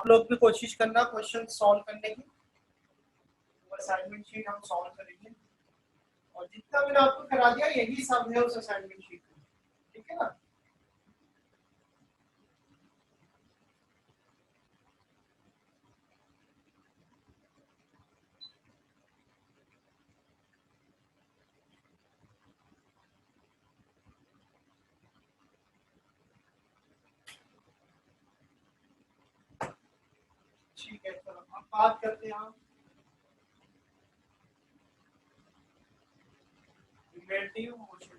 लोग भी कोशिश करना क्वेश्चन सॉल्व करने की। असाइनमेंट शीट हम सॉल्व करेंगे और जितना मैंने आपको करा दिया यही सब है उस असाइनमेंट शीट में, ठीक है ना। ठीक है, चलो अब बात करते हैं हम रिलेटिव मोशन।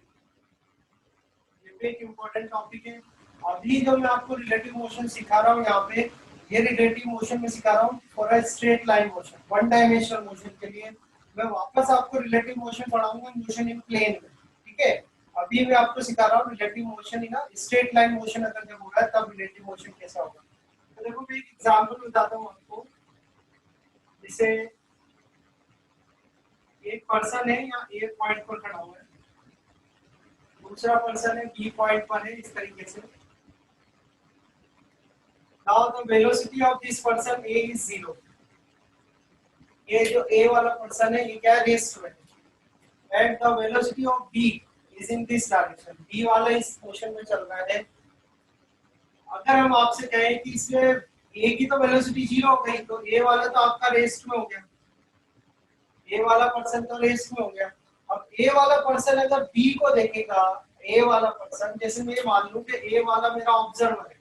ये भी एक इम्पोर्टेंट टॉपिक है। अभी जो मैं आपको रिलेटिव मोशन सिखा रहा हूँ यहाँ पे, ये रिलेटिव मोशन में सिखा रहा हूँ for a straight line motion, one dimensional motion के लिए। मैं वापस आपको रिलेटिव मोशन पढ़ाऊंगा मोशन इन प्लेन में, ठीक है। अभी मैं आपको सिखा रहा हूँ relative motion in straight line motion, अगर जब हो रहा है तब रिलेटिव मोशन कैसा होगा। तो देखो मैं एक एग्जाम्पल बताता हूँ आपको। जैसे एक पर्सन है या ए पॉइंट पर खड़ा हुआ है, दूसरा पर्सन है बी पॉइंट पर है, इस तरीके से। Now the velocity of this person A is 0। ये जो ए वाला पर्सन है ये क्या है, रेस्ट में, and the velocity of B is in this direction. B वाला इस मोशन में चल रहा है। अगर हम आपसे कहें कि इसमें ए की तो वेलोसिटी 0 हो गई, तो ए वाला तो आपका रेस्ट में हो गया, ए वाला पर्सन तो रेस्ट में हो गया। अब ए वाला पर्सन अगर बी को देखेगा, ए वाला पर्सन, जैसे मैं मान लूं कि ए वाला मेरा ऑब्जर्वर है,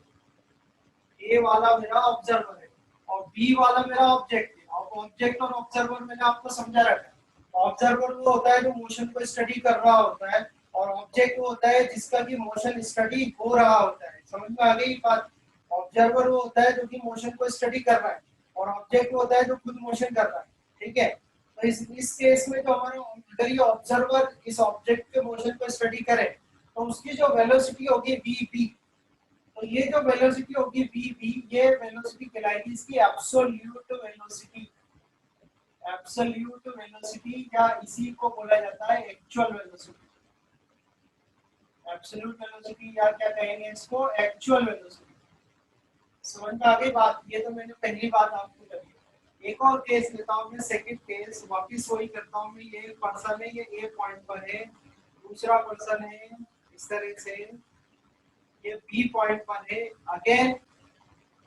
ए वाला मेरा ऑब्जर्वर है और बी वाला मेरा ऑब्जेक्ट है। और ऑब्जेक्ट और ऑब्जर्वर मैंने आपको समझा रखा है। ऑब्जर्वर वो होता है जो मोशन को स्टडी कर रहा होता है, और ऑब्जेक्ट वो होता है जिसका की मोशन स्टडी हो रहा होता है। समझ में आ गई बात। ऑब्जर्वर वो होता है जो कि मोशन को स्टडी कर रहा है, और ऑब्जेक्ट वो होता है जो खुद मोशन कर रहा है, ठीक है। तो इस केस में जो हमारे, अगर ये ऑब्जर्वर इस ऑब्जेक्ट के मोशन को स्टडी करे तो उसकी जो वेलोसिटी होगी वी बी, तो ये जो वेलोसिटी होगी वी बी, ये वेलोसिटी कहलाएगी इसकी एब्सोल्यूट वेलोसिटी। एब्सोल्यूट वेलोसिटी या इसी को बोला जाता है एक्चुअल वेलोसिटी। एब्सोल्यूट वेलोसिटी या क्या कहेंगे इसको, एक्चुअल वेलोसिटी। समझ में आ गई बात। ये तो मैंने पहली बात आपको करी। एक और केस लेता हूँ मैं, सेकंड केस वापस वही करता हूँ मैं। ये पर्सन है, ये ए पॉइंट पर है, दूसरा पर्सन है इस तरह से, ये बी पॉइंट पर है अगेन।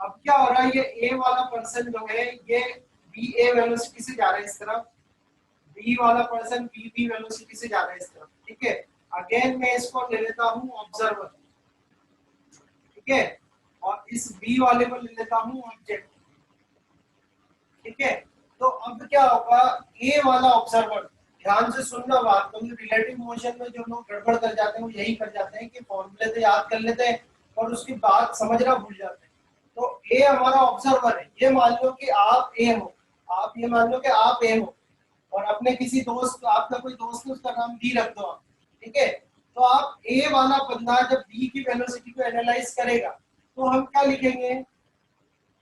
अब क्या हो रहा है, ये ए वाला पर्सन जो है ये बी ए वेलोसिटी से जा रहा है इस तरफ, बी वाला पर्सन बी बी वेलोसिटी से जा रहा है इस तरफ, ठीक है। अगेन मैं इसको ले लेता हूँ ऑब्जर्वर, ठीक है, और इस बी वाले को ले लेता हूँ ऑब्जेक्ट, ठीक है। तो अब क्या होगा, ए वाला ऑब्जर्वर, ध्यान से सुनना बात, क्योंकि रिलेटिव मोशन में जो लोग गड़बड़ कर जाते हैं वो यही कर जाते हैं कि फॉर्मूले तो याद कर लेते हैं और उसकी बात समझना भूल जाते हैं। तो ए हमारा ऑब्जर्वर है। ये मान लो कि आप ए हो, आप ये मान लो कि आप ए हो और अपने किसी दोस्त, आपका कोई दोस्त है उसका नाम बी रख दो आप, ठीक है। तो आप ए वाला बंदा जब बी की वेलोसिटी को एनालाइज करेगा तो हम क्या लिखेंगे,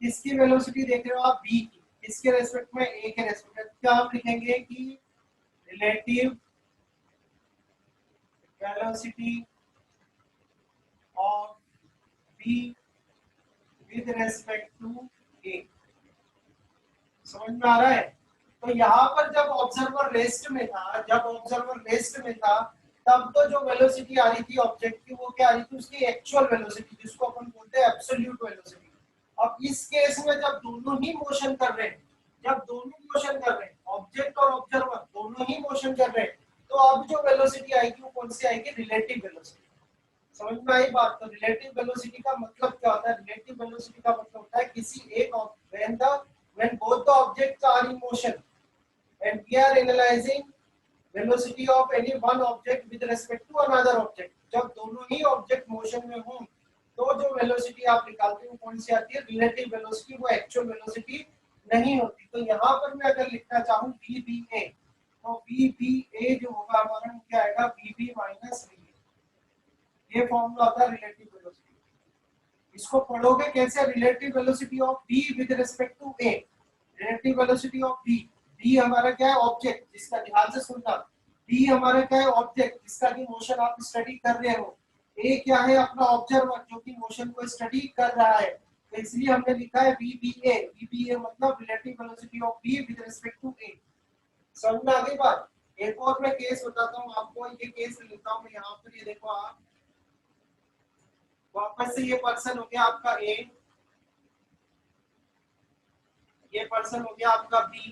किसकी वेलोसिटी देख रहे हो आप, बी की, इसके रेस्पेक्ट में, ए के रेस्पेक्ट में। क्या हम लिखेंगे कि relative velocity of B with respect to a. समझ में आ रहा है। तो यहाँ पर जब ऑब्जर्वर रेस्ट में था, जब ऑब्जर्वर रेस्ट में था तब तो जो वेलोसिटी आ रही थी ऑब्जेक्ट की वो क्या आ रही थी, उसकी एक्चुअल वेलोसिटी, जिसको अपन बोलते हैं एब्सोल्यूट वेलोसिटी। अब इस केस में जब दोनों ही मोशन कर रहे हैं, जब दोनों मोशन कर रहे हैं, ऑब्जेक्ट और ऑब्जर्वर दोनों ही मोशन कर रहे हैं, तो अब जो वेलोसिटी आएगी वो कौन सी आएगी, रिलेटिव वेलोसिटी। समझ में आई बात। तो रिलेटिव वेलोसिटी का मतलब क्या होता है, रिलेटिव वेलोसिटी का मतलब होता है किसी एक, when both the objects are in motion and we are analyzing velocity of any one object with respect to another object, जब दोनों ही ऑब्जेक्ट मोशन में हों तो जो वेलोसिटी आप निकालते हो कौन सी आती है, रिलेटिव वेलोसिटी, वो एक्चुअल वेलोसिटी नहीं होती। तो यहाँ पर मैं अगर लिखना चाहूँ वी बी ए, तो वी बी ए जो होगा हमारा वो क्या आएगा, V B minus V A. ये फॉर्मूला होता है रिलेटिव वेलोसिटी। इसको पढ़ोगे कैसे, relative velocity of B with respect to A. Relative velocity of B, B हमारा क्या है, ऑब्जेक्ट, जिसका, ध्यान से सुनना, बी हमारा क्या है, ऑब्जेक्ट जिसका की मोशन आप स्टडी कर रहे हो। ए क्या है, अपना ऑब्जर्वर जो कि मोशन को स्टडी कर रहा है। तो इसलिए हमने लिखा है VBA। VBA मतलब relative velocity of B with respect to A। समझ में आ गई बात। एक और मैं केस बताता हूँ आपको, ये केस लेता हूँ मैं यहाँ पर। ये देखो आप, वापस से ये पर्सन हो गया आपका A, ये पर्सन हो गया आपका B,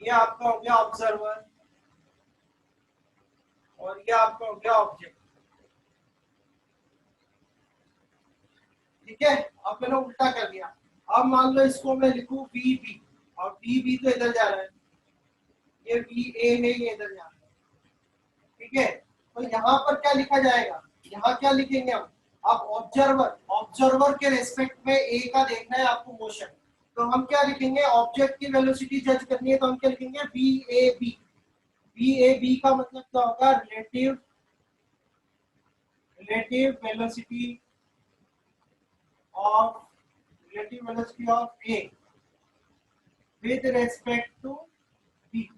ये आपका हो गया ऑब्जर्वर, और ये आपका हो गया ऑब्जेक्ट। ठीक है, अब मैंने उल्टा कर दिया। अब मान लो इसको मैं लिखूं VB, और VB तो इधर जा रहा है, ये VA है, ये इधर जा रहा है। ठीक है, तो यहाँ पर क्या लिखा जाएगा, यहाँ क्या लिखेंगे हम। अब ऑब्जर्वर, ऑब्जर्वर के रेस्पेक्ट में ए का देखना है आपको मोशन, तो हम क्या लिखेंगे, ऑब्जेक्ट की वेलोसिटी जज करनी है, तो हम क्या लिखेंगे VAB। VAB का मतलब क्या होगा, relative relative velocity of relative velocity of A with respect to B.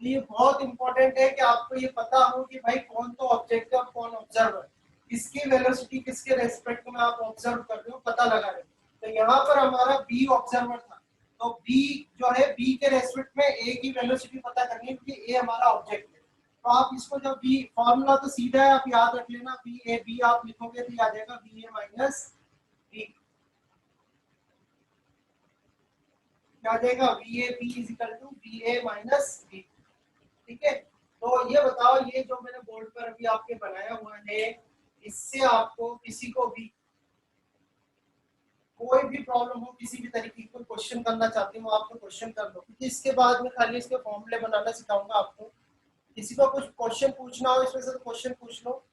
ये बहुत इंपॉर्टेंट है कि आपको ये पता हो कि भाई कौन तो ऑब्जेक्ट है और कौन ऑब्जर्वर, किसकी वेलोसिटी किसके रेस्पेक्ट में आप ऑब्जर्व कर रहे हो पता लगा रहे हो। तो यहाँ पर हमारा बी ऑब्जर्वर था, तो बी जो है बी के रेस्पेक्ट में ए की वेलोसिटी पता करनी है, क्योंकि ए हमारा ऑब्जेक्ट है। तो आप इसको जब बी, फॉर्मूला तो सीधा है, आप याद रख लेना, बी ए बी आप लिखोगे तो आ जाएगा बी ए माइनस बी, क्या आ जाएगा V A B is equal to B A minus B. ठीक है, तो ये बताओ, ये जो मैंने बोर्ड पर अभी आपके बनाया हुआ है, इससे आपको किसी को भी कोई भी प्रॉब्लम हो, किसी भी तरीके की कोई क्वेश्चन करना चाहते हो आप तो क्वेश्चन कर लो, क्योंकि इसके बाद में खाली इसके फॉर्मूले बनाना सिखाऊंगा आपको। किसी को कुछ क्वेश्चन पूछना हो इसमें से तो क्वेश्चन पूछ लो।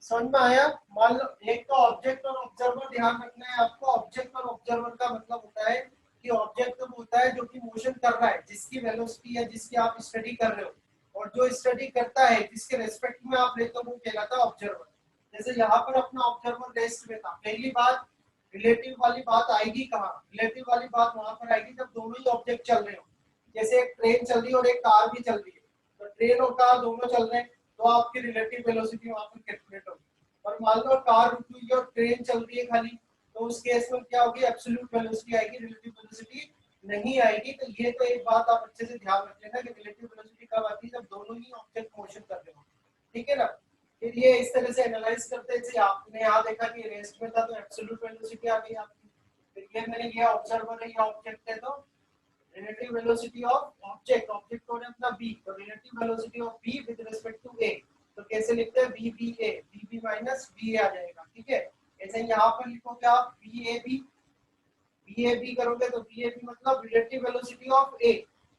समझ में आया। मान लो एक तो ऑब्जेक्ट और ऑब्जर्वर ध्यान रखना है आपको। ऑब्जेक्ट और ऑब्जर्वर का मतलब होता है कि ऑब्जेक्ट तो होता है जो कि मोशन कर रहा है, जिसकी वेलोसिटी है, जिसकी आप स्टडी कर रहे हो, और जो स्टडी करता है जिसके रेस्पेक्ट में आप लेते हो वो कहलाता है ऑब्जर्वर। जैसे यहाँ पर अपना ऑब्जर्वर रेस्ट में था। पहली बात, रिलेटिव वाली बात आएगी कहाँ, रिलेटिव वाली बात वहां पर आएगी जब दोनों ही ऑब्जेक्ट चल रहे हो। जैसे एक ट्रेन चल रही है और एक कार भी चल रही है, तो ट्रेन और कार दोनों चल रहे हैं, तो आपकी रिलेटिव वेलोसिटी वहां पर कैलकुलेट होगी। और मान लो कार रुकी हुई है और ट्रेन चल रही है खाली, तो उस केस में क्या होगी, एब्सोल्यूट वेलोसिटी आएगी, रिलेटिव वेलोसिटी नहीं आएगी। तो ये तो एक बात आप अच्छे से ध्यान रख लेना कि रिलेटिव वेलोसिटी कब आती है, जब दोनों ही ऑब्जेक्ट मोशन कर रहे हो। ठीक है ना। फिर ये इस तरह से एनालाइज करते हैं। जैसे आपने यहाँ देखा कि रेस्ट में था तो एब्सोल्यूट वेलोसिटी आ गई आपकी। फिर ये मैंने ये ऑब्जर्वर है, ये ऑब्जेक्ट है, तो relative velocity of object, object कौन है अपना b, तो relative velocity of b with respect to a, तो कैसे लिखते हैं vba, vb माइनस va आ जाएगा। ठीक है, ऐसे यहाँ पर लिखोगे आप vab, vab करोगे तो vab मतलब relative velocity of a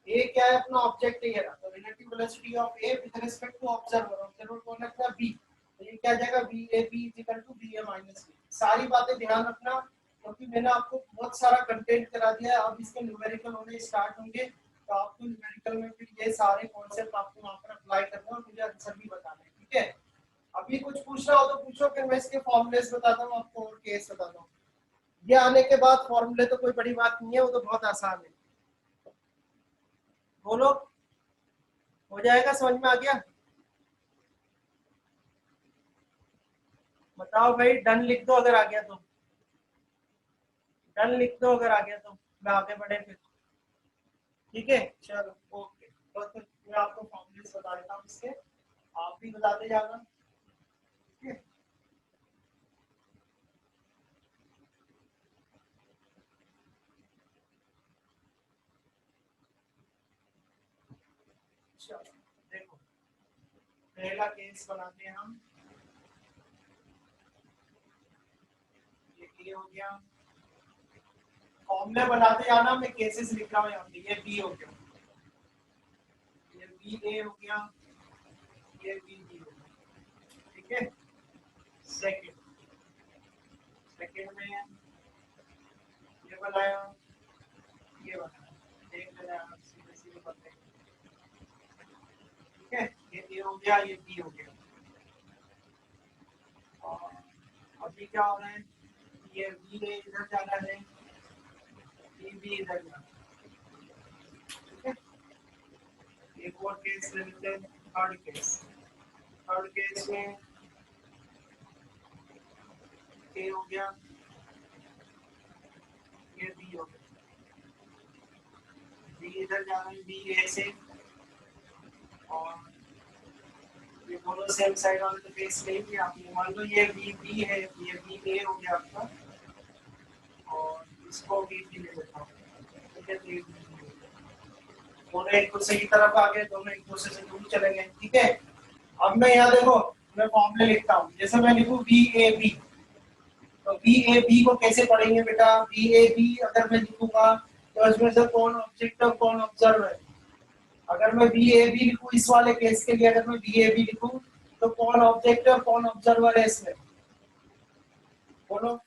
क्या है अपना ऑब्जेक्ट है ये रहा, तो relative velocity of a with respect to observer, observer कौन है अपना b, तो ये क्या आ जाएगा vab is equal to va minus b। सारी बातें ध्यान रखना, क्योंकि मैंने आपको बहुत सारा कंटेंट करा दिया है। अब इसके न्यूमेरिकल होने स्टार्ट होंगे, तो आपको न्यूमेरिकल में फिर ये सारे कॉन्सेप्ट आपको वहां पर अप्लाई करना है और मुझे आंसर भी बताना है। ठीक है, अभी कुछ पूछना हो तो पूछो, फिर मैं इसके फॉर्मूलेस बताता हूँ आपको और केस बताता हूँ। ये आने के बाद फॉर्मूले तो कोई बड़ी बात नहीं है, वो तो बहुत आसान है। बोलो, हो जाएगा, समझ में आ गया। बताओ भाई, डन लिख दो अगर आ गया तो, डन लिख दो अगर आ गया तो, मैं आगे बढ़े फिर। ठीक है, चलो ओके। तो फिर मैं आपको फॉर्मूलेस बता देता हूँ इसके, आप भी बताते जाना। ठीक है, चलो देखो, पहला केस बनाते हैं हम। ये हो गया, फॉर्मूले बनाते जाना, मैं केसेस लिख रहा हूँ यहाँ पे। ये बी हो गया, ये बी ए हो गया, ये बी बी हो गया। ठीक है, सेकंड, सेकंड में ये बनाया, ये बनाया, देख लेना सीधे सीधे बनते। ठीक है, ये ए हो गया, ये बी हो गया। और अभी क्या हो रहा है, ये बी ए इधर जाना है, बी बी इधर जाना है। ठीक है, एक और केस ले लेते हैं, थर्ड केस। थर्ड केस में ए हो गया, इधर जा रहे हैं बी ए से, और ये दोनों सेम साइड वाले तो बेस ले लिया आपने। मान लो ये बी बी है, ये बी ए हो गया आपका, और इसको बी बी ले लेता हूँ, ठीक है। तो ये दोनों एक दूसरे की तरफ आ गए, दोनों एक दूसरे से दूर चले गए, ठीक है। अब मैं यहाँ देखो, मैं फॉर्मूले लिखता हूँ, जैसे मैं लिखूँ बी ए बी, तो बी ए बी को कैसे पढ़ेंगे बेटा? बी ए बी अगर मैं लिखूंगा तो इसमें से कौन ऑब्जेक्ट और कौन ऑब्जर्व है? अगर मैं बी ए बी लिखूं इस वाले केस के लिए, अगर मैं बी ए बी लिखूं तो कौन ऑब्जेक्ट और कौन ऑब्जर्वर है इसमें? बोलो।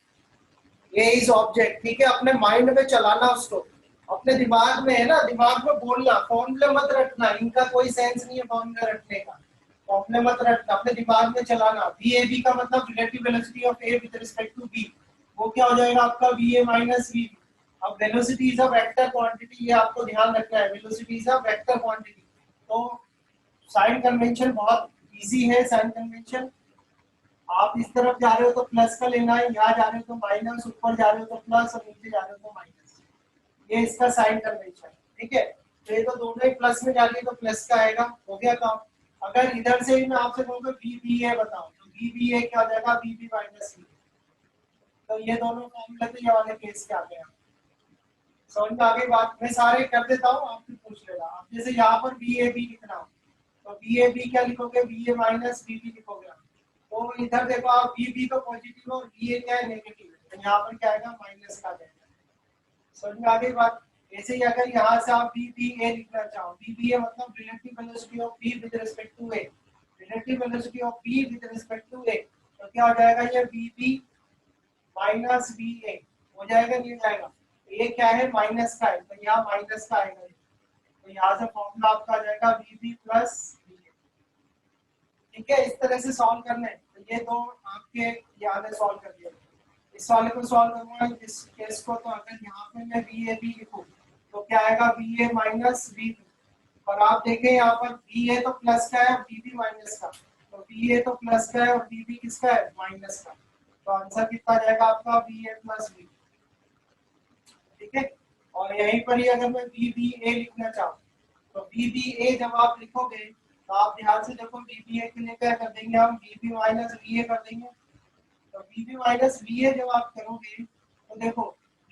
ये इज ऑब्जेक्ट, ठीक है। अपने माइंड में चलाना उसको, अपने दिमाग में है ना, दिमाग में बोलना, फॉर्मूले मत रटना, इनका कोई सेंस नहीं है फॉर्मूले रटने का, फॉर्मूले मत रटना, अपने दिमाग में चलाना। बी ए बी का मतलब relative velocity of A with respect to B, वो क्या हो जाएगा आपका? B A minus B. अब velocity is a vector quantity, ये आपको ध्यान रखना है, velocity is a vector quantity. तो साइन कन्वेंशन बहुत इजी है, साइन कन्वेंशन, आप इस तरफ जा रहे हो तो प्लस का लेना है, यहाँ जा रहे हो तो माइनस, ऊपर जा रहे हो तो प्लस और नीचे जा रहे हो तो माइनस, ये इसका साइन कन्वेंशन, ठीक है। तो ये तो दोनों ही प्लस में जा रही है तो प्लस का आएगा, हो गया काम। अगर इधर से ही मैं आपसे कहूँगा बी बी ए बताओ, तो बी बी ए क्या हो जाएगा? B B minus B. तो ये दोनों फॉर्मूले तो ये वाले केस के आ गए। समझ में आ गई बात? मैं सारे कर देता हूँ, आप भी पूछ लेना। आप जैसे यहाँ पर बी ए बी लिखना हो तो बी ए बी क्या लिखोगे? B A minus B B लिखोगे। तो इधर देखो आप, बी बी तो पॉजिटिव और बी ए क्या है? नेगेटिव है, तो यहाँ पर क्या आएगा? माइनस का जाएगा। समझ में आ गई बात? ऐसे ही अगर यहाँ से आप बी बी ए लिखना चाहो, बी बी ए मतलब relative velocity of B with respect to A, relative velocity of B with respect to a, तो क्या हो जाएगा? ये b B minus b a हो जाएगा, नहीं जाएगा? ए क्या है? माइनस का है, तो यहाँ माइनस का आएगा, तो यहाँ से फॉर्मूला आपका आ जाएगा बी बी प्लस बी ए, ठीक है। इस तरह से सॉल्व करना है। तो ये दो आपके याद है, सॉल्व कर दिया। इस वाले को सॉल्व करूंगा इस केस को, तो अगर यहाँ पे मैं बी ए बी लिखूं तो क्या आएगा? B A minus B B, और आप देखें यहाँ पर बी ए तो प्लस का है और बी बी माइनस का, तो बी ए तो प्लस का है और बी बी किसका है? माइनस का। तो आंसर कितना जाएगा आपका? बी ए प्लस बी, ठीक है। और यहीं पर ही अगर मैं बी बी ए लिखना चाहूँ तो बी बी ए जब आप लिखोगे तो आप ध्यान से देखो, बी बी ए के लिए क्या कर देंगे हम? बी बी माइनस बी ए कर देंगे। तो बी बी माइनस बी ए जब आप करोगे तो देखो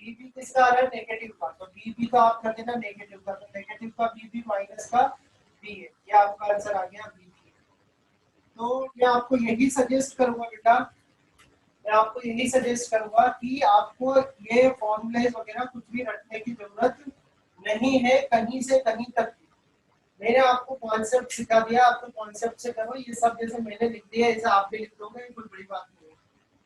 बी बी किसका आ रहा है? नेगेटिव का, तो बी बी तो आप कर देना नेगेटिव का, तो नेगेटिव का बी बी माइनस का बी ए, ये आपका आंसर आ गया बी बी। तो मैं आपको यही सजेस्ट करूंगा बेटा, मैं आपको यही सजेस्ट करूंगा कि आपको ये फॉर्मूले वगैरह कुछ भी रटने की जरूरत नहीं है कहीं से कहीं तक। मैंने आपको कॉन्सेप्ट सिखा दिया, आपको कॉन्सेप्ट से करो, ये सब जैसे मैंने लिख दिया ऐसे आप भी लिख दोगे, कोई बड़ी बात नहीं है,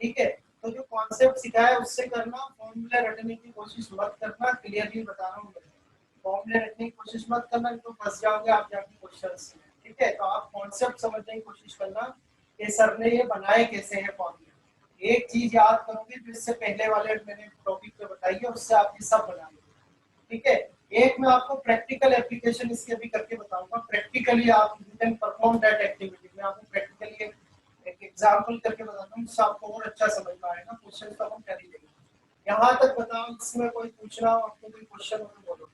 ठीक है। तो जो कॉन्सेप्ट सिखाया उससे करना, फॉर्मूले रटने की कोशिश मत करना, क्लियरली बता रहा हूँ। फॉर्मूले रटने की कोशिश मत करना, तो फंस जाओगे आप जाके क्वेश्चंस में, ठीक है। तो आप कॉन्सेप्ट समझने की कोशिश करना कि सर ने ये बनाए कैसे हैं फॉर्मूले। एक चीज याद करोगे जो इससे पहले वाले मैंने टॉपिक पे बताई है, उससे आप ये सब बना लोगे, ठीक है। एक मैं आपको प्रैक्टिकल एप्लीकेशन इसके भी करके बताऊंगा, प्रैक्टिकली आप you can perform that activity. मैं आपको प्रैक्टिकली एक एग्जांपल करके बताता हूँ, जिससे आपको और अच्छा समझ में आएगा। क्वेश्चन तो हम कर ही लेंगे। यहाँ तक बताओ, इसमें कोई पूछना हो आपको, कोई क्वेश्चन हो तो बोलो।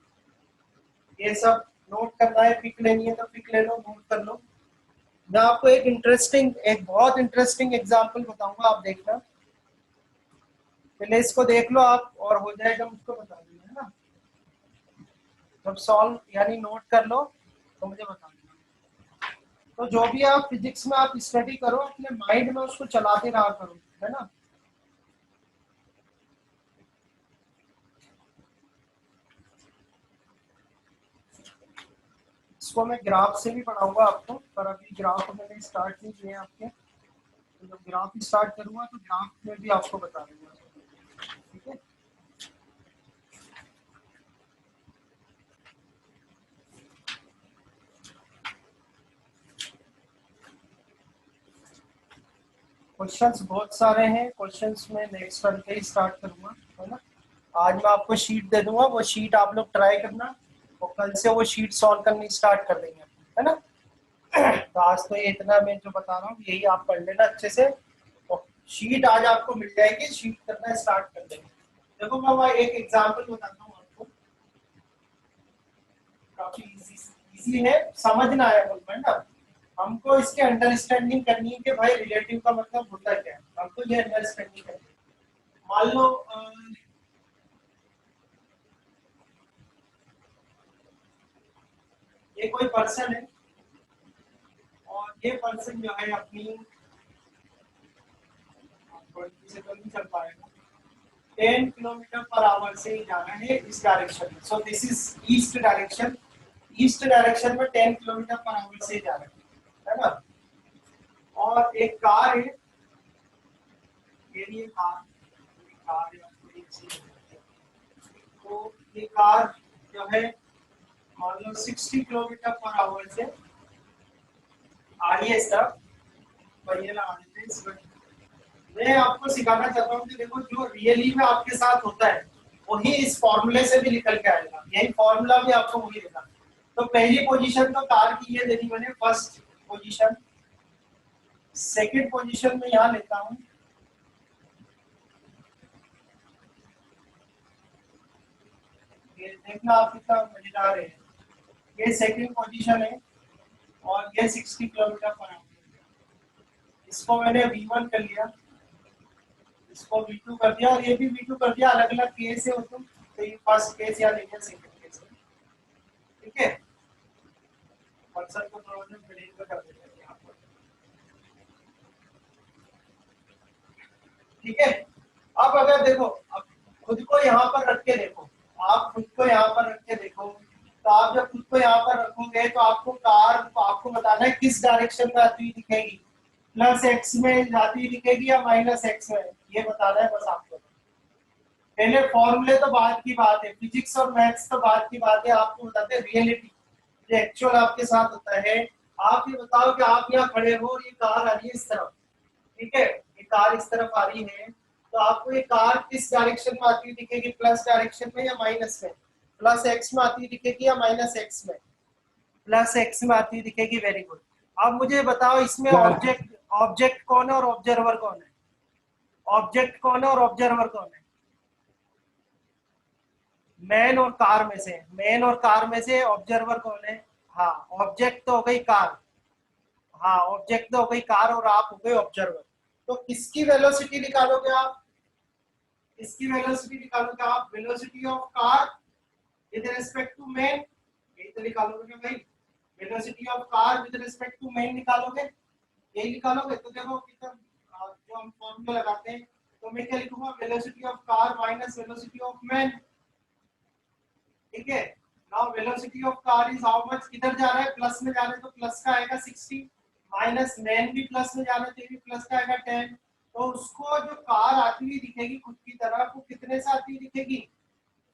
ये सब नोट करना है, पिक लेनी है तो पिक ले लो, नोट कर लो। मैं आपको एक बहुत इंटरेस्टिंग एग्जांपल बताऊंगा, आप देखना। पहले इसको देख लो आप, और हो जाएगा मुझको बता देना, है ना। जब सॉल्व यानी नोट कर लो तो मुझे बता देना। तो जो भी आप फिजिक्स में आप स्टडी करो, अपने माइंड में उसको चलाते रहा करो, है ना। इसको मैं ग्राफ से भी पढ़ाऊंगा आपको, पर अभी ग्राफ मैंने स्टार्ट नहीं किए आपके। तो जब ग्राफ स्टार्ट करूंगा तो ग्राफ में भी आपको बता दूंगा, ठीक है। क्वेश्चंस बहुत सारे हैं, क्वेश्चंस में नेक्स्ट वन पे ही स्टार्ट करूंगा, है ना। आज मैं आपको शीट दे दूंगा, वो शीट आप लोग ट्राई करना, और कल से वो शीट सॉल्व करनी स्टार्ट कर देंगे, है ना। तो आज तो ये इतना मैं जो बता रहा हूँ यही आप पढ़ लेना अच्छे से, और शीट आज आपको मिल जाएगी, शीट करना स्टार्ट कर देंगे। देखो मैं एक एग्जाम्पल बताता हूँ आपको। काफी इजी है, समझना है मूवमेंट ना। हमको इसकी अंडरस्टैंडिंग करनी है कि भाई रिलेटिव का मतलब होता क्या है, हमको ये अंडरस्टैंडिंग करनी है। मान लो ये कोई पर्सन है और ये पर्सन जो है अपनी से तो नहीं चल पाएगा, 10 किलोमीटर पर आवर से ही जाना है इस डायरेक्शन में। So this is east direction, east direction में 10 किलोमीटर पर आवर से जाना है ना। और एक कार है, ये कार कार या कोई चीज, तो ये कार जो है मान लो 60 किलोमीटर पर आवर से आ रही है इस तरफ, बढ़िया ना आने थे इस वक्त। मैं आपको सिखाना चाहता हूँ कि देखो जो रियली में आपके साथ होता है वही इस फॉर्मूले से भी निकल के आएगा, यही फॉर्मूला भी आपको वही देगा। तो पहली पोजीशन तो कार की ये देनी मैंने, फर्स्ट पोजीशन। सेकंड पोजीशन में यहाँ लेता हूँ, ये देखना आप कितना मजेदार है। ये सेकंड पोजीशन है और ये 60 किलोमीटर पर आवर, इसको मैंने V1 कर लिया, इसको V2 कर दिया और ये भी V2 कर दिया। अलग अलग केस है उसमें, तो ये फर्स्ट केस या लेंगे सेकंड केस, ठीक है। पर्सन को थोड़ा सा फिलिंग कर देते हैं यहाँ पर, ठीक है। अब अगर देखो, अब खुद को यहाँ पर रख के देखो, आप खुद को यहाँ पर रख के देखो, तो आप जब खुद को यहाँ पर रखोगे तो आपको कार आपको बताना है किस डायरेक्शन में आती हुई दिखेगी, प्लस एक्स में जाती हुई दिखेगी या माइनस एक्स में, ये बताना है बस आपको। पहले फॉर्मूले तो बात की बात है, फिजिक्स और मैथ्स तो बात की बात है, आपको बताते हैं रियलिटी जो एक्चुअल आपके साथ होता है। आप ये बताओ कि आप यहाँ खड़े हो और ये कार आ रही है इस तरफ, ठीक है, ये कार इस तरफ आ रही है, तो आपको ये कार किस डायरेक्शन में आती हुई दिखेगी, प्लस डायरेक्शन में या माइनस में, प्लस एक्स में आती हुई दिखेगी या माइनस एक्स में, प्लस एक्स में आती हुई दिखेगी। Very good. अब मुझे बताओ इसमें ऑब्जेक्ट ऑब्जेक्ट कौन है और ऑब्जर्वर कौन है, ऑब्जेक्ट कौन है और ऑब्जर्वर कौन है? मैन और कार में से, मैन और कार में से ऑब्जर्वर कौन है? हाँ, ऑब्जेक्ट तो हो गई कार, हाँ ऑब्जेक्ट तो हो गई कार और आप हो गए ऑब्जर्वर। तो किसकी वेलोसिटी निकालोगे आप? इसकी वेलोसिटी निकालोगे आप, velocity of car with respect to man, यही तो निकालोगे ना भाई। Velocity of car with respect to man निकालोगे, यही निकालोगे। तो देखो कितना जो हम फॉर्मूला लगाते हैं, तो मैं क्या लिखूंगा, velocity of car minus velocity of man, ठीक है। Now velocity of car is how much, किधर जा रहा है, प्लस में जा रहा है तो प्लस का आएगा 60, माइनस मैन भी प्लस में जा रहा है तो ये भी प्लस का आएगा 10। तो उसको जो कार आती हुई दिखेगी खुद की तरफ, वो कितने से आती हुई दिखेगी,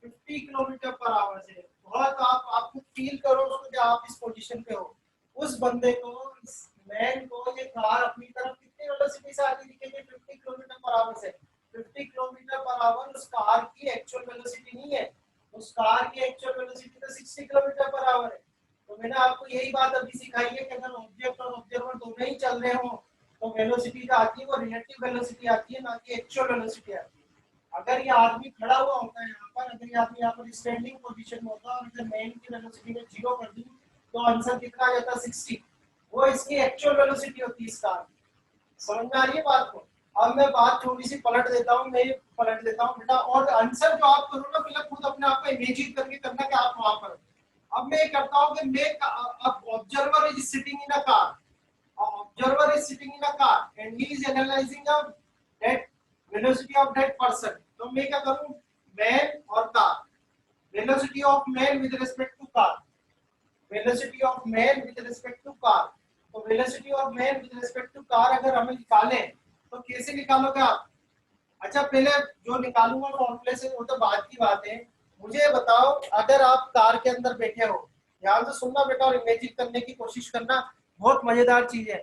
50 किलोमीटर पर आवर से। बहुत आप खुद फील करो उसको कि आप इस पोजीशन पे हो, उस बंदे को, इस मैन को ये कार अपनी तरफ कितनी वेलोसिटी से आती दिखेगी, 50 किलोमीटर पर आवर से। 50 किलोमीटर पर आवर उस कार की एक्चुअल वेलोसिटी नहीं है, उस कार की एक्चुअल वेलोसिटी तो 60 किलोमीटर पर आवर है। तो मैंने आपको यही बात अभी सिखाई है कि अगर ऑब्जेक्ट और ऑब्जर्वर दोनों ही चल रहे हो तो वेलोसिटी जो आती है वो रिलेटिव वेलोसिटी आती है, ना कि एक्चुअल वेलोसिटी आती है। अगर ये आदमी खड़ा हुआ होता है यहाँ पर, अगर ये आदमी यहाँ पर स्टैंडिंग पोजीशन में होता है और अगर मैन की वेलोसिटी में 0 कर दूं तो आंसर कितना आ जाता, 60। वो इसकी एक्चुअल वेलोसिटी होती है इस कार की। समझ में आ रही है बात को? अब मैं बात थोड़ी सी पलट देता हूँ, मैं पलट देता हूँ बेटा, और आंसर जो आप करो ना पहले खुद अपने आप को इमेजिन करके करना कि आप वहां पर। अब मैं करता हूँ कि मैं, अब observer is sitting in a car, observer is sitting in a car and he is analyzing a that velocity of that person। तो मैं क्या करूं, man और car, velocity of man with respect to car, velocity of man with respect to car। तो velocity of man with respect to car अगर हमें निकालें तो कैसे निकालोगे आप? अच्छा पहले जो निकालूंगा फॉर्मूले से वो तो बात की बात है। मुझे बताओ अगर आप कार के अंदर बैठे हो, ध्यान से सुनना बेटा और इमेजिन करने की कोशिश करना, बहुत मजेदार चीज है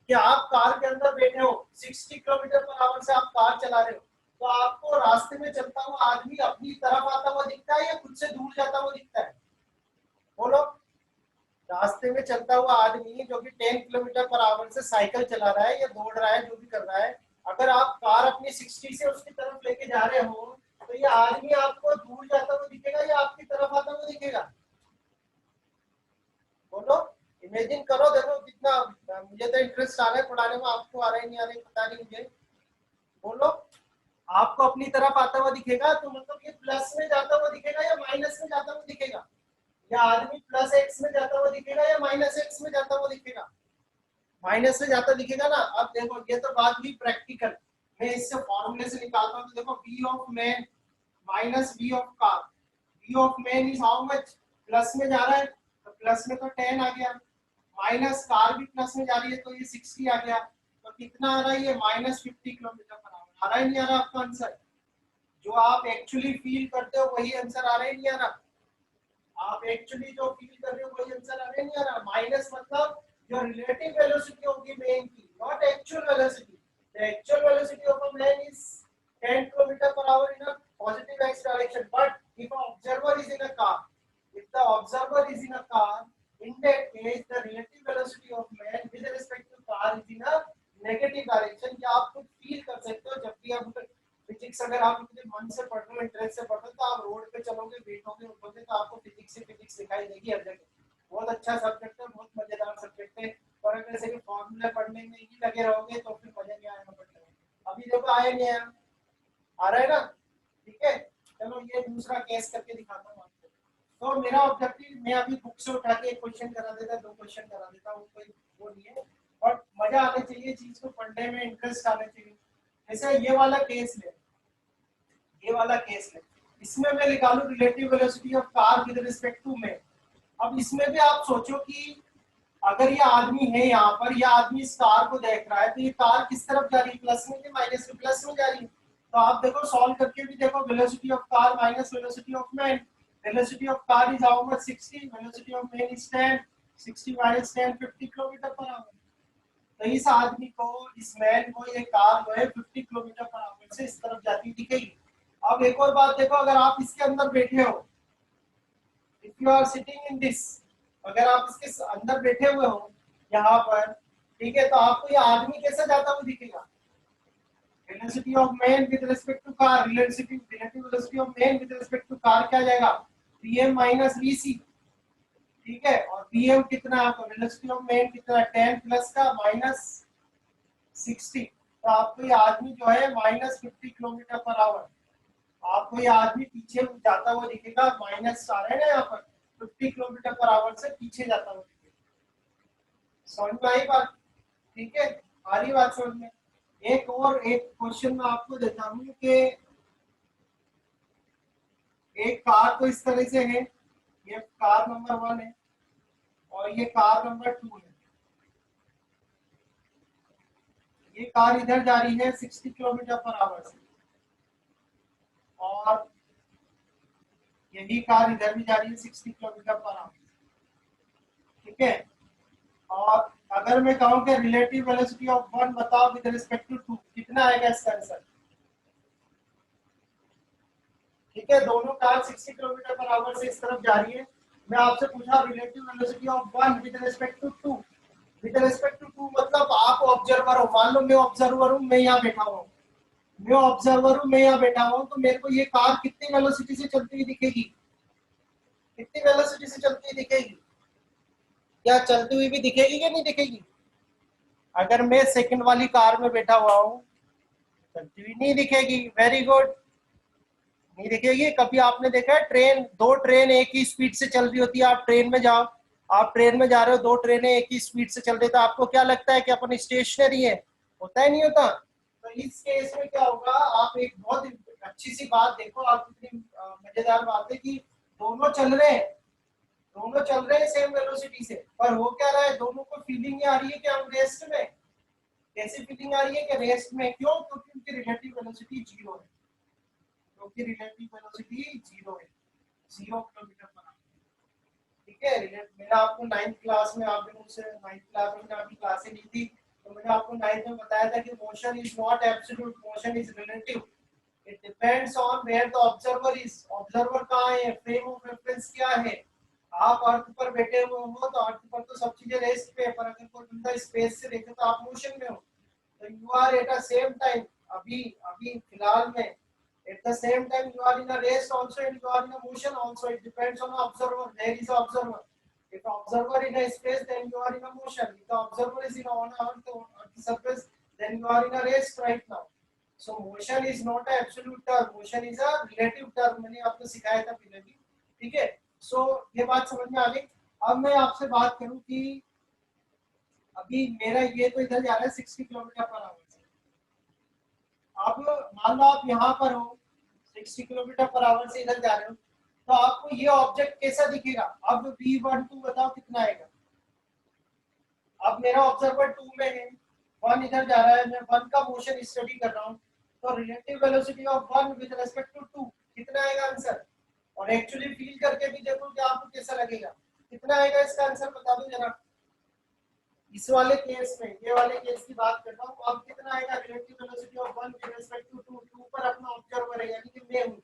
कि आप कार के अंदर बैठे हो, 60 किलोमीटर पर आवर से आप कार चला रहे हो, तो आपको रास्ते में चलता हुआ आदमी अपनी तरफ आता हुआ दिखता है या खुद से दूर जाता हुआ दिखता है? बोलो। रास्ते में चलता हुआ आदमी जो कि 10 किलोमीटर पर आवर से साइकिल चला रहा है या दौड़ रहा है, जो भी कर रहा है, अगर आप कार अपनी 60 से उसकी तरफ लेके जा रहे हो तो ये आदमी आपको दूर जाता हुआ दिखेगा या आपकी तरफ आता हुआ दिखेगा? इमेजिन करो, देखो कितना मुझे तो इंटरेस्ट आ रहा है पढ़ाने में, आपको आ रहा है नहीं आ रहा है पता नहीं मुझे, बोलो। आपको अपनी तरफ आता हुआ दिखेगा तो मतलब ये प्लस में जाता हुआ दिखेगा या माइनस में जाता हुआ दिखेगा, या आदमी प्लस एक्स में जाता हुआ दिखेगा या माइनस एक्स में जाता हुआ दिखेगा, माइनस में जाता दिखेगा ना। अब देखो ये तो बात हुई प्रैक्टिकल, मैं इससे फॉर्मूले से निकालता हूँ, तो देखो v of man minus v of car, v of man is how much, plus में जा रहा है तो प्लस में तो 10 आ गया, माइनस कार भी प्लस में जा रही है तो ये 60 आ गया, तो कितना आ रहा है ये माइनस 50 किलोमीटर पर आवर। आ रहा है नहीं आ रहा आपका आंसर, जो आप एक्चुअली फील करते हो वही आंसर आ रहा है नहीं आ रहा, आप एक्चुअली जो फील कर रहे हो वही आंसर आ रहा है नहीं आ रहा। माइनस मतलब जो रिलेटिव वेलोसिटी होगी मैन की, not actual velocity, the actual velocity of a man is 10 kilometre per hour in a positive x direction, but if an observer is in a car, if the observer is in a car, in that case the relative velocity of man with respect to car is in a negative direction। क्या आप खुद feel कर सकते हो, जब भी आप physics अगर आप अपने मन से पढ़ रहे हो, इंटरेस्ट से पढ़ रहे हो, तो आप रोड पे चलोगे, बैठोगे, उठोगे तो आपको फिजिक्स से फिजिक्स दिखाई देगी हर जगह। बहुत अच्छा सब्जेक्ट है, बहुत मजेदार सब्जेक्ट है, और अगर जैसे कि फॉर्मूला पढ़ने में ही लगे रहोगे तो फिर मजा नहीं आएगा पढ़ने में। अभी देखो आया नहीं आया, आ रहा है ना, ठीक है। चलो ये दूसरा केस करके दिखाता हूँ आपको। तो मेरा ऑब्जेक्टिव, मैं अभी बुक से उठा के एक क्वेश्चन करा देता, दो क्वेश्चन करा देता हूँ, कोई वो नहीं है, और मजा आना चाहिए, चीज को पढ़ने में इंटरेस्ट आना चाहिए। जैसे ये वाला केस ले, ये वाला केस है, इसमें मैं निकालू relative velocity of car with respect to man. अब इसमें भी आप सोचो कि अगर ये आदमी है यहाँ पर, ये आदमी इस कार को देख रहा है, तो ये कार किस तरफ जा रही है, प्लस में कि माइनस में, प्लस में जा रही है। तो आप देखो सॉल्व करके भी देखो, velocity of car minus velocity of man, velocity of car is how much 60, velocity of man is 10, 60 minus 10 50 kilometre per hour. तो इस आदमी को, इस मैन को ये कार जो है 50 किलोमीटर पर आवर से इस तरफ जाती दिखेगी। अब एक और बात देखो, अगर आप इसके अंदर बैठे हो, if you are sitting in this, अगर आप इसके अंदर बैठे हुए हो यहाँ पर, ठीक है, तो आपको ये आदमी कैसे जाता हुआ दिखेगा, velocity of man with respect to car, relative velocity of man with respect to car क्या जाएगा, pm माइनस vc, ठीक है, और pm कितना आपको, वेलोसिटी ऑफ मैन कितना 10 प्लस का माइनस 60, तो आपको ये आदमी जो है माइनस 50 किलोमीटर पर आवर, आपको ये आदमी पीछे जाता हुआ दिखेगा, माइनस आ रहा है ना यहाँ पर, 50 किलोमीटर पर आवर से पीछे जाता हुआ दिखेगा। समझ में आई बात, ठीक है, आ रही बात समझ में। एक और एक क्वेश्चन मैं आपको देता हूँ कि एक कार तो इस तरह से है, ये कार नंबर 1 है और ये कार नंबर 2 है। ये कार इधर जा रही है 60 किलोमीटर पर आवर से, और यही कार इधर भी जा रही है 60 किलोमीटर पर आवर, ठीक है। और अगर मैं कहूं कि रिलेटिव वेलोसिटी ऑफ वन बताओ विद रिस्पेक्ट टू टू, कितना आएगा इसका आंसर, ठीक है। दोनों कार 60 किलोमीटर पर आवर से इस तरफ जा रही है, मैं आपसे पूछा relative velocity of one with respect to two, with respect to two मतलब आप ऑब्जर्वर हो, मान लो मैं ऑब्जर्वर हूं, मैं यहाँ बैठा हूँ, मैं ऑब्जर्वर हूँ, मैं यहाँ बैठा हूँ, तो मेरे को ये कार कितनी वेलोसिटी से चलती हुई दिखेगी, कितनी वेलोसिटी से चलती हुई दिखेगी, क्या चलती हुई भी दिखेगी कि नहीं दिखेगी। अगर मैं सेकंड वाली कार में बैठा हुआ हूँ, चलती हुई नहीं दिखेगी, वेरी गुड, नहीं दिखेगी। कभी आपने देखा है ट्रेन, दो ट्रेन एक ही स्पीड से चल रही होती है, आप ट्रेन में जाओ, आप ट्रेन में जा रहे हो, दो ट्रेनें एक ही स्पीड से चल रही, तो आपको क्या लगता है कि अपन स्टेशनरी है, होता है नहीं होता। तो इस केस में क्या होगा, आप एक बहुत अच्छी सी बात देखो, आप कितनी मजेदार बात है कि दोनों चल रहे हैं, दोनों चल रहे हैं सेम वेलोसिटी से, पर हो क्या रहा है, दोनों को फीलिंग ये आ रही है कि हम रेस्ट में, कैसी फीलिंग आ रही है कि रेस्ट में, क्यों, क्योंकि उनकी रिलेटिव वेलोसिटी जीरो है, क्योंकि रिलेटिव वेलोसिटी जीरो है, 0 किलोमीटर पर आवर, ठीक है। मैंने आपको 9th क्लास में, आपने मुझसे 9th क्लास में आपकी क्लासें ली थी, तो मैंने आपको 9th में बताया था कि motion is not absolute, motion is relative, it depends on where the observer is, observer कहाँ है, फ्रेम ऑफ रेफरेंस क्या है। आप अर्थ पर बैठे हुए हो तो अर्थ पर तो सब चीजें रेस्ट पे है, पर अगर कोई बंदा स्पेस से देखे तो आप मोशन में हो, तो you are at a same time, अभी अभी फिलहाल में, at the same time you are in a rest also and you are in a motion also, it depends on the observer, there is an observer, If observer in a space, then you are in a motion. If the observer is in on the surface, then you are in a rest right now. So motion is not an absolute term. Motion is a relative term. मैंने आपको सिखाया था पहले भी. ठीक है. So ये बात समझ में आ गई. अब मैं आपसे बात करूं कि अभी मेरा ये तो इधर जा रहा है 60 किलोमीटर पर आवर से. आप मान लो आप यहाँ पर हो 60 किलोमीटर पर आवर से इधर जा रहे हो, तो आपको ये ऑब्जेक्ट कैसा दिखेगा. अब V12 बताओ कितना आएगा. अब मेरा ऑब्जर्वर 2 में है, 1 इधर जा रहा है, मैं 1 का मोशन स्टडी कर रहा हूँ, तो relative velocity of 1 with respect to 2 कितना आएगा आंसर. और एक्चुअली फील करके भी देखो कि आपको कैसा लगेगा, कितना आएगा इसका आंसर बता दो जरा. इस वाले केस में, ये वाले केस की बात कर रहा हूँ, अब कितना आएगा relative velocity of 1 with respect to 2. 2 पर अपना ऑब्जर्वर है, यानी कि मैं हूँ,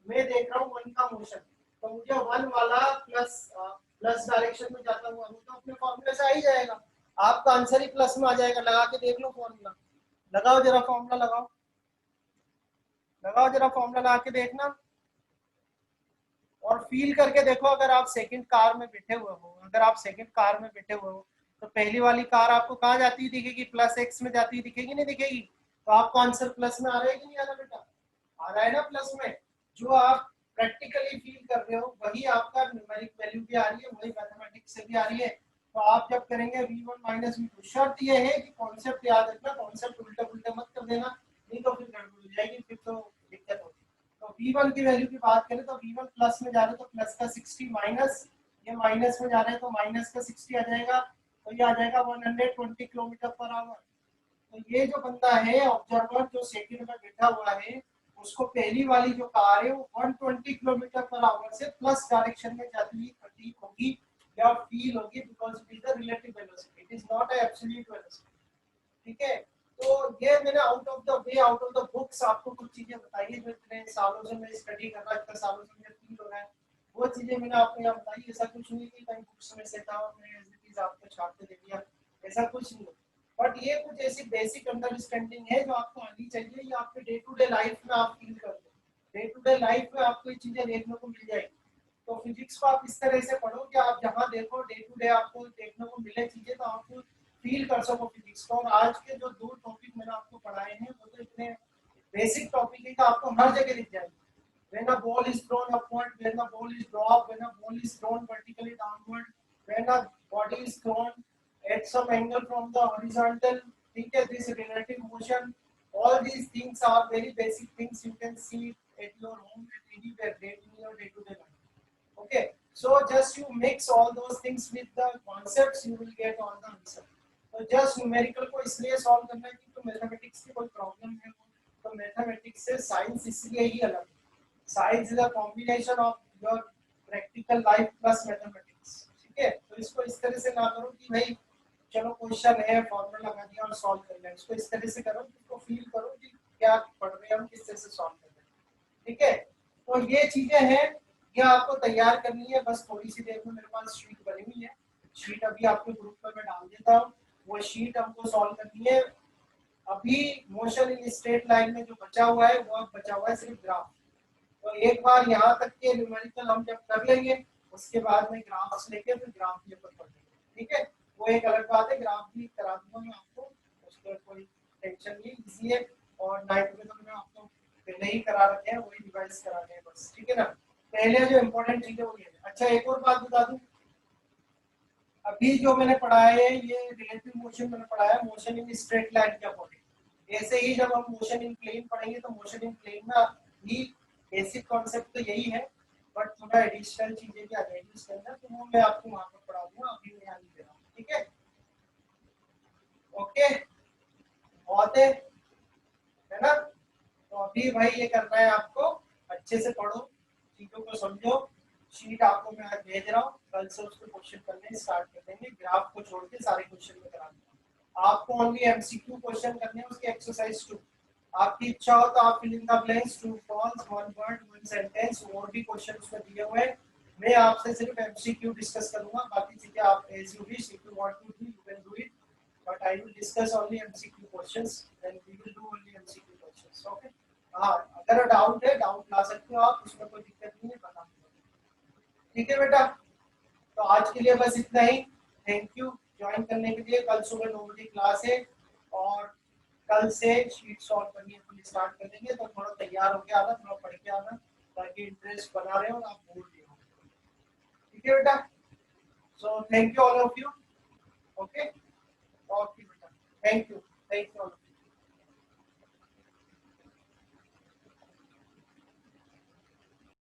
मैं देख रहा हूँ 1 का मोशन, तो मुझे 1 वाला प्लस डायरेक्शन में जाता हुआ तो अपने फॉर्मूले से आ ही जाएगा. आपका आंसर ही प्लस में आ जाएगा. लगा के देख लो फॉर्मूला, लगाओ जरा फॉर्मूला, लगाओ जरा फॉर्मूला लगा के देखना और फील करके देखो. अगर आप सेकंड कार में बैठे हुए हो, तो पहली वाली कार आपको कहाँ जाती हुई दिखेगी, प्लस एक्स में जाती हुई दिखेगी, नहीं दिखेगी. तो आपको आंसर प्लस में आ रहा है कि नहीं आ रहा बेटा, आ रहा है ना प्लस में. जो आप प्रैक्टिकली फील कर रहे हो वही आपका न्यूमेरिक वैल्यू भी आ रही है, वही मैथमेटिक्स से भी आ रही है. तो आप जब करेंगे v1 माइनस v2, शर्त ये है कि कॉन्सेप्ट याद रखना, कॉन्सेप्ट उल्टे पुल्टे मत कर देना, नहीं तो फिर गड़बड़ हो जाएगी, फिर तो दिक्कत होगी. तो v1 की वैल्यू की बात करें तो v1 प्लस में जा रहे तो प्लस का 60 माइनस, ये माइनस में जा रहे हैं तो माइनस का 60 आ जाएगा, तो ये आ जाएगा 120 किलोमीटर पर आवर. तो ये जो बंदा है ऑब्जर्वर जो सेकंड में बैठा हुआ है, उसको पहली वाली जो कार है वो 120 किलोमीटर पर आवर से प्लस डायरेक्शन में जाती हुई प्रतीत होगी या फील होगी, because it is the relative velocity, it is not a absolute velocity. ठीक है. तो ये मैंने out of the way, out of the books आपको कुछ चीजें बताई है जो इतने सालों से मैं स्टडी कर रहा हूँ, इतने सालों से मुझे फील हो रहा है, वो चीजें मैंने आपको यहाँ बताई. ऐसा कुछ नहीं कि कहीं बुक्स में से था और मैं ऐसी चीज आपको छाप के दे दिया, ऐसा कुछ नहीं. बट ये कुछ ऐसी बेसिक अंडरस्टैंडिंग है जो आपको आनी चाहिए, ये आपके डे टू डे लाइफ में आप फील करते हो, डे टू डे लाइफ में आपको ये चीजें देखने को मिल जाएगी. तो फिजिक्स को आप इस तरह से पढ़ो कि आप जहाँ देखो डे टू डे आपको देखने को मिले चीजें, तो आप फील कर सको फिजिक्स को. और आज के जो 2 टॉपिक मैंने आपको पढ़ाए हैं वो तो इतने बेसिक टॉपिक है कि आपको हर जगह दिख जाएंगे. When a ball is thrown upward, when a ball is dropped, when a ball is thrown vertically downward, when a body is thrown at some angle from the horizontal, think of this relative motion. All these things are very basic things you can see at your home and anywhere in your day-to-day life. Okay, so just you mix all those things with the concepts, you will get all the answer. तो just numerical को इसलिए solve करना है कि तो mathematics की कोई problem है, तो mathematics से science इसलिए ही अलग है. Science is a combination of your practical life plus mathematics. ठीक है. तो इसको इस तरह से ना करो कि भाई चलो क्वेश्चन है फॉर्मूला लगा दिया और सॉल्व कर लें. इसको इस तरह से करो कि इसको फील करो कि क्या पढ़ रहे हैं हम, किस तरह से सॉल्व कर रहे हैं. ठीक है. तो ये चीजें हैं, ये आपको तैयार करनी है. बस थोड़ी सी देर में मेरे पास शीट बनी हुई है, शीट अभी आपके ग्रुप पर मैं डाल देता हूँ. वो शीट हमको सॉल्व करनी है. अभी मोशन इन स्ट्रेट लाइन में जो बचा हुआ है वो अब बचा हुआ है सिर्फ ग्राफ. तो एक बार यहाँ तक के न्यूमेरिकल हम जब कर लेंगे, उसके बाद में ग्राफ्स लेके फिर ग्राफ पेपर पढ़ लेंगे. ठीक है. वो एक अलग बात है, ग्राफ भी करा दूंगा मैं आपको, उसमें कोई टेंशन नहीं. इसलिए और नाइट में तो मैं आपको पहले ही करा रखे हैं, वही रिवाइज करा रहे हैं बस. ठीक है ना. पहले जो इम्पोर्टेंट चीजें वो ये है. अच्छा एक और बात बता दूं, अभी जो मैंने पढ़ा है ये रिलेटिव मोशन मैंने पढ़ा है मोशन इन स्ट्रेट लाइन के अकॉर्डिंग. ऐसे ही जब हम मोशन इन प्लेन पढ़ेंगे तो मोशन इन प्लेन में भी बेसिक कॉन्सेप्ट तो यही है, बट थोड़ा एडिशनल चीजें भी आ जाएगी उसके अंदर, तो वो मैं आपको वहां पर पढ़ा दूंगा, अभी मैं यहाँ नहीं दे रहा हूँ. ठीक है. ओके, बहुत है ना. तो अभी भाई ये करना है आपको, अच्छे से पढ़ो, चीजों को समझो. शीट आपको मैं आज भेज रहा हूँ, कल से उसको क्वेश्चन करने स्टार्ट कर देंगे. ग्राफ को छोड़ के सारे क्वेश्चन में करा दूंगा. आपको ओनली एमसीक्यू क्वेश्चन करने हैं, उसके एक्सरसाइज 2. आपकी इच्छा हो तो आप fill in the blanks, true false, one word one sentence, और भी क्वेश्चन उसमें दिए हुए हैं. मैं आपसे सिर्फ एमसीक्यू डिस्कस करूंगा, बाकी चीजें आप as you wish, if you want to do you can do it, but I will discuss only MCQ questions, then we will do only MCQ questions. Okay. हाँ, अगर डाउट है डाउट ला सकते हो आप, उसमें कोई दिक्कत नहीं है, बता. ठीक है बेटा. तो आज के लिए बस इतना ही। थैंक यू ज्वाइन करने के लिए। कल सुबह 9 बजे क्लास है और कल से शीट सॉल्व करनी अपनी स्टार्ट कर देंगे। तो थोड़ा तैयार होके आना, थोड़ा पढ़ के आना ताकि इंटरेस्ट बना रहे और आप बोर नहीं हो। ठीक है बेटा? So thank you all of you. Okay, okay बेटा, थैंक यू, थैंक यू।